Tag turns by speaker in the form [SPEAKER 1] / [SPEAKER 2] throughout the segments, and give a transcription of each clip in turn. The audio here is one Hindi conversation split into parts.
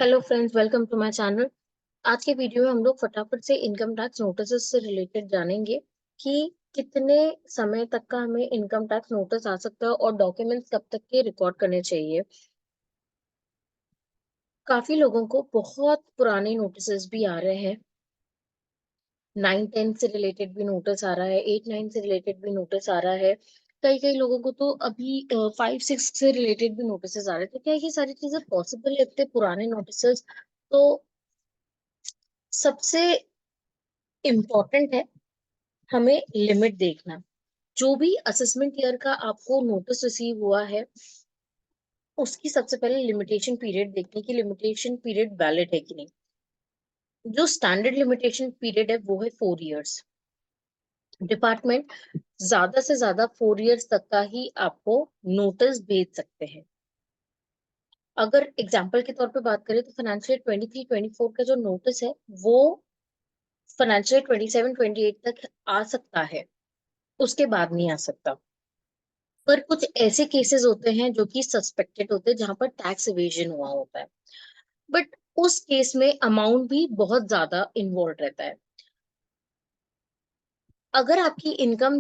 [SPEAKER 1] Hello friends, welcome to my channel. आज के वीडियो में हम लोग फटाफट से इनकम टैक्स नोटिस से रिलेटेड जानेंगे कि कितने समय तक का हमें इनकम टैक्स नोटिस आ सकता है और डॉक्यूमेंट्स कब तक के रिकॉर्ड करने चाहिए। काफी लोगों को बहुत पुराने नोटिस भी आ रहे हैं। 9-10 से रिलेटेड भी नोटिस आ रहा है, 8-9 से रिलेटेड भी नोटिस आ रहा है। कई कई लोगों को तो अभी 5-6 से रिलेटेड भी नोटिस आ रहे हैं। तो क्या ये सारी चीजें पॉसिबल है इतने पुराने नोटिस? तो सबसे इम्पोर्टेंट है हमें लिमिट देखना। जो भी असेसमेंट ईयर का आपको नोटिस रिसीव हुआ है, उसकी सबसे पहले लिमिटेशन पीरियड देखने की लिमिटेशन पीरियड वैलिड है कि नहीं। जो स्टैंडर्ड लिमिटेशन पीरियड है वो है 4 इयर्स। डिपार्टमेंट ज्यादा से ज्यादा 4 इयर्स तक का ही आपको नोटिस भेज सकते हैं। अगर एग्जाम्पल के तौर पे बात करें तो फाइनेंशियल 23-24 का जो नोटिस है वो फाइनेंशियल 27-28 तक आ सकता है, उसके बाद नहीं आ सकता। पर कुछ ऐसे केसेस होते हैं जो कि सस्पेक्टेड होते हैं, जहां पर टैक्स इवेजन हुआ होता है। बट उस केस में अमाउंट भी बहुत ज्यादा इन्वॉल्व रहता है। अगर आपकी इनकम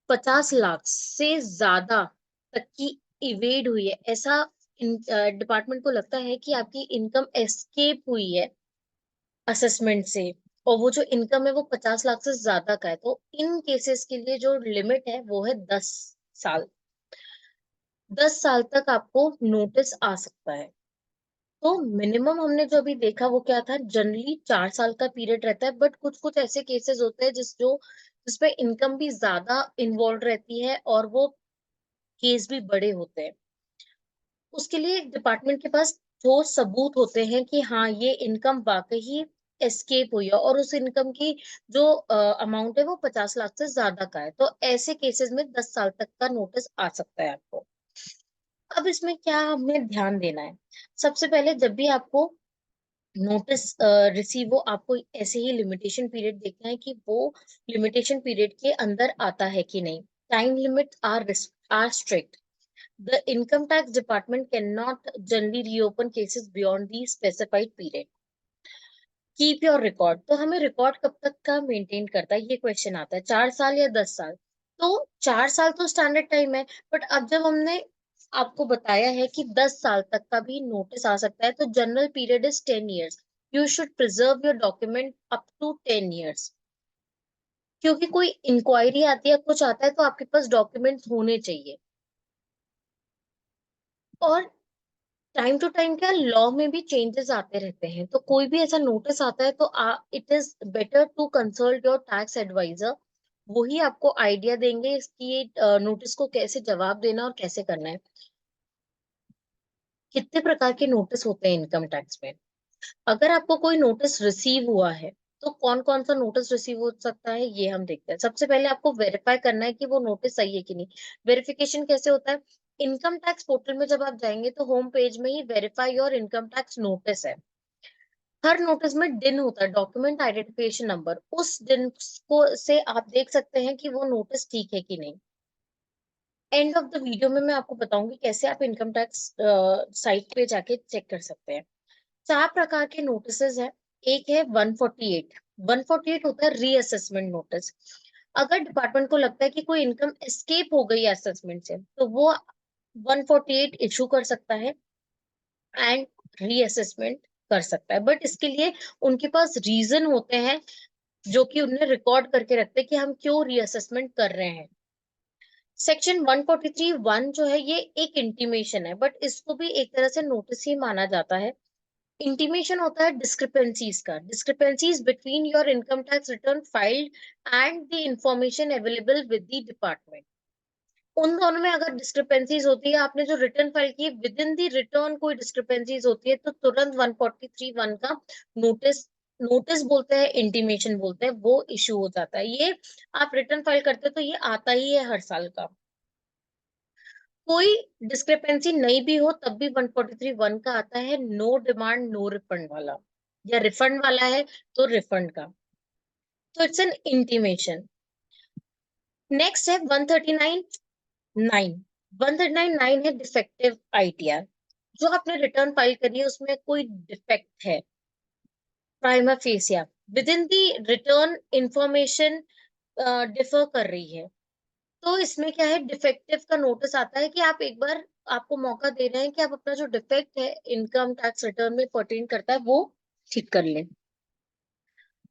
[SPEAKER 1] 50 लाख से ज्यादा तक की इवेड हुई है, ऐसा डिपार्टमेंट को लगता है कि आपकी इनकम एस्केप हुई है असेसमेंट से, और वो जो इनकम है वो 50 लाख से ज्यादा का है, तो इन केसेस के लिए जो लिमिट है वो है 10 साल। 10 साल तक आपको नोटिस आ सकता है। तो मिनिमम हमने जो अभी देखा वो क्या था, जनरली 4 साल का पीरियड रहता है। बट कुछ कुछ ऐसे केसेस होते हैं जिसमें इनकम भी ज्यादा इन्वॉल्व रहती है और वो केस भी बड़े होते हैं। उसके लिए डिपार्टमेंट के पास ठोस सबूत होते हैं कि हाँ, ये इनकम वाकई एस्केप हुई है और उस इनकम की जो अमाउंट है वो 50 लाख से ज्यादा का है। तो ऐसे केसेस में 10 साल तक का नोटिस आ सकता है आपको। अब इसमें क्या हमें ध्यान देना है? सबसे पहले जब भी आपको नोटिस रिसीव हो, आपको ऐसे ही लिमिटेशन पीरियड देखना है कि वो लिमिटेशन पीरियड के अंदर आता है कि नहीं। Time limit are strict. The income tax department can not generally reopen cases beyond the specified period. Keep your record. तो हमें रिकॉर्ड कब तक का मेंटेन करता है, ये क्वेश्चन आता है, 4 साल या 10 साल? तो 4 साल तो स्टैंडर्ड टाइम है। बट अब जब हमने आपको बताया है कि 10 साल तक का भी नोटिस आ सकता है, तो general period is 10 years. You should preserve your document up to 10 years. क्योंकि कोई इंक्वायरी आती है, कुछ आता है, तो आपके पास डॉक्यूमेंट्स होने चाहिए। और टाइम टू टाइम क्या, लॉ में भी चेंजेस आते रहते हैं, तो कोई भी ऐसा नोटिस आता है तो it is better to consult your tax advisor. वही आपको आइडिया देंगे इसकी नोटिस को कैसे जवाब देना और कैसे करना है। कितने प्रकार के नोटिस होते हैं इनकम टैक्स में? अगर आपको कोई नोटिस रिसीव हुआ है तो कौन कौन सा नोटिस रिसीव हो सकता है ये हम देखते हैं। सबसे पहले आपको वेरीफाई करना है कि वो नोटिस सही है कि नहीं। वेरिफिकेशन कैसे होता है? इनकम टैक्स पोर्टल में जब आप जाएंगे तो होम पेज में ही verify your income tax notice है। हर नोटिस में डिन होता है, डॉक्यूमेंट आइडेंटिफिकेशन नंबर। उस डिन को से आप देख सकते हैं कि वो नोटिस ठीक है कि नहीं। एंड ऑफ द वीडियो में मैं आपको बताऊंगी कैसे आप इनकम टैक्स साइट पे जाके चेक कर सकते हैं। 4 प्रकार के नोटिसेस है। एक है 148। 148 होता है रीअसेसमेंट नोटिस। अगर डिपार्टमेंट को लगता है कि कोई इनकम एस्केप हो गई असेसमेंट से, तो वो 148 इशू कर सकता है एंड रीअसेसमेंट कर सकता है। बट इसके लिए उनके पास रीजन होते हैं जो कि उन्हें रिकॉर्ड करके रखते हैं कि हम क्यों रीअसेसमेंट कर रहे हैं। सेक्शन 143(1) जो है ये एक इंटीमेशन है, बट इसको भी एक तरह से नोटिस ही माना जाता है। इंटीमेशन होता है डिस्क्रिपेंसीज का, discrepancies between your income tax return filed and the information available with the department. उन दोनों में अगर डिस्क्रिपेंसीज होती है, आपने जो रिटर्न फाइल की विद इन द रिटर्न कोई डिस्क्रिपेंसीज होती है, तो तुरंत 143(1) का नोटिस, नोटिस बोलते हैं, इंटीमेशन बोलते हैं, वो इशू हो जाता है। ये आप रिटर्न फाइल करते हो तो ये आता ही है हर साल का। कोई डिस्क्रिपेंसी नहीं भी हो तब भी 143(1) का आता है, नो डिमांड नो रिफंड वाला, या रिफंड वाला है तो रिफंड का। तो इट्स एन इंटीमेशन। नेक्स्ट है 139(9). 139(9) है डिफेक्टिव आईटीआर। जो आपने रिटर्न फाइल करी है उसमें कोई डिफेक्ट है, prima fascia with in the return information differ कर रही है, तो इसमें क्या है, डिफेक्टिव का नोटिस आता है कि आप एक बार, आपको मौका दे रहे हैं कि आप अपना जो डिफेक्ट है इनकम टैक्स रिटर्न में पर्टेन करता है वो ठीक कर लें।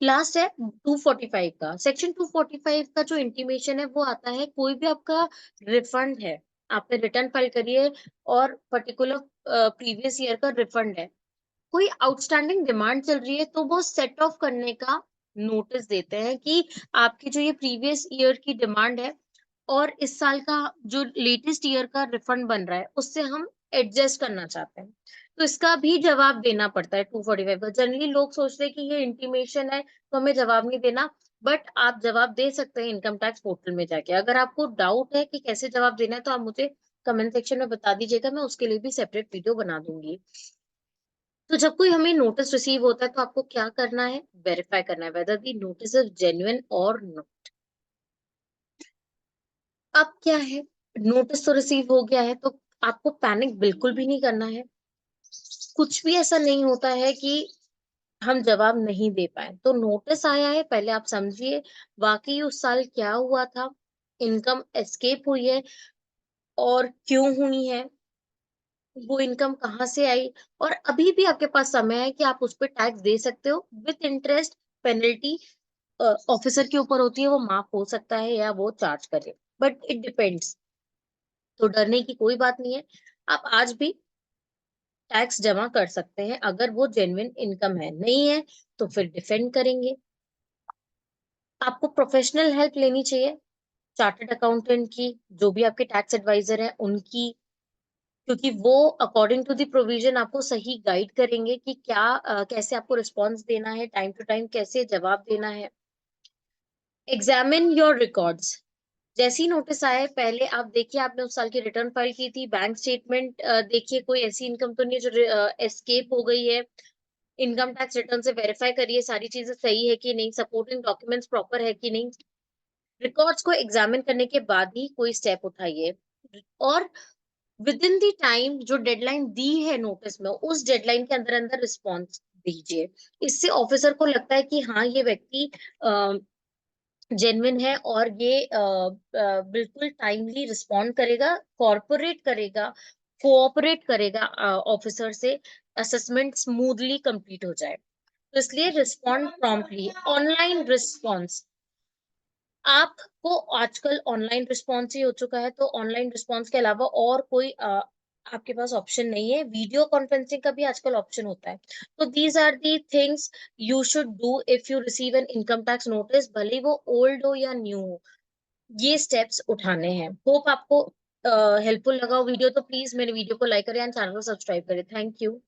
[SPEAKER 1] लास्ट है 245 का, सेक्शन 245 का जो इंटीमेशन है वो आता है, कोई भी आपका रिफंड है, आपने रिटर्न फाइल करी है और पर्टिकुलर प्रीवियस ईयर का रिफंड है, कोई आउटस्टैंडिंग डिमांड चल रही है, तो वो सेट ऑफ करने का नोटिस देते हैं कि आपकी जो ये प्रीवियस ईयर की डिमांड है और इस साल का जो लेटेस्ट ईयर का रिफंड बन रहा है उससे हम एडजस्ट करना चाहते हैं, तो इसका भी जवाब देना पड़ता है 245 का। जनरली लोग सोचते हैं कि ये इंटीमेशन है तो हमें जवाब नहीं देना, बट आप जवाब दे सकते हैं इनकम टैक्स पोर्टल में जाके। अगर आपको डाउट है कि कैसे जवाब देना है तो आप मुझे कमेंट सेक्शन में बता दीजिएगा, मैं उसके लिए भी सेपरेट वीडियो बना दूंगी। तो जब कोई हमें नोटिस रिसीव होता है तो आपको क्या करना है, वेरीफाई करना है weather the notice is genuine और नॉट। अब क्या है, नोटिस तो रिसीव हो गया है तो आपको पैनिक बिल्कुल भी नहीं करना है, कुछ भी ऐसा नहीं होता है कि हम जवाब नहीं दे पाए, तो नोटिस आया है पहले आप समझिए वाकई उस साल क्या हुआ था, इनकम एस्केप हुई है और क्यों हुई है, वो इनकम कहाँ से आई, और अभी भी आपके पास समय है कि आप उस पर टैक्स दे सकते हो विथ इंटरेस्ट। पेनल्टी ऑफिसर के ऊपर होती है, वो माफ हो सकता है या वो चार्ज करे, बट इट डिपेंड्स। तो डरने की कोई बात नहीं है, आप आज भी टैक्स जमा कर सकते हैं अगर वो जेन्युइन इनकम है, नहीं है तो फिर डिफेंड करेंगे। आपको प्रोफेशनल हेल्प लेनी चाहिए, चार्टर्ड अकाउंटेंट की, जो भी आपके टैक्स एडवाइजर है उनकी, क्योंकि वो अकॉर्डिंग टू द प्रोविजन आपको सही गाइड करेंगे कि क्या कैसे आपको रिस्पॉन्स देना है, टाइम टू टाइम कैसे जवाब देना है। एग्जामिन योर रिकॉर्ड्स, जैसी नोटिस आए पहले आप देखिए आपने उस साल की रिटर्न फाइल की थी, बैंक स्टेटमेंट देखिए कोई ऐसी इनकम तो नहीं है जो एस्केप हो गई है, इनकम टैक्स रिटर्न से वेरीफाई करिए सारी चीजें सही है कि नहीं, सपोर्टिंग डॉक्यूमेंट्स प्रॉपर है कि नहीं, रिकॉर्ड्स को एग्जामिन करने के बाद ही कोई स्टेप उठाइए, और विद इन द टाइम जो डेडलाइन दी है नोटिस में उस डेडलाइन के अंदर अंदर रिस्पॉन्स दीजिए। इससे ऑफिसर को लगता है कि हाँ ये व्यक्ति जेन्युइन है और ये बिल्कुल टाइमली रिस्पॉन्ड करेगा, कॉर्पोरेट करेगा, कोऑपरेट करेगा ऑफिसर से, असेसमेंट स्मूथली कंप्लीट हो जाए, तो इसलिए रिस्पॉन्ड प्रॉम्प्टली। ऑनलाइन रिस्पॉन्स, आपको आजकल ऑनलाइन रिस्पॉन्स ही हो चुका है, तो ऑनलाइन रिस्पॉन्स के अलावा और कोई आपके पास ऑप्शन नहीं है, वीडियो कॉन्फ्रेंसिंग का भी आजकल ऑप्शन होता है। तो these are the things you should do if you receive an income tax notice, भले ही वो ओल्ड हो या न्यू हो, ये स्टेप्स उठाने हैं। होप आपको हेल्पफुल लगा वीडियो, तो प्लीज मेरे वीडियो को लाइक करें एंड चैनल को सब्सक्राइब करें। Thank you.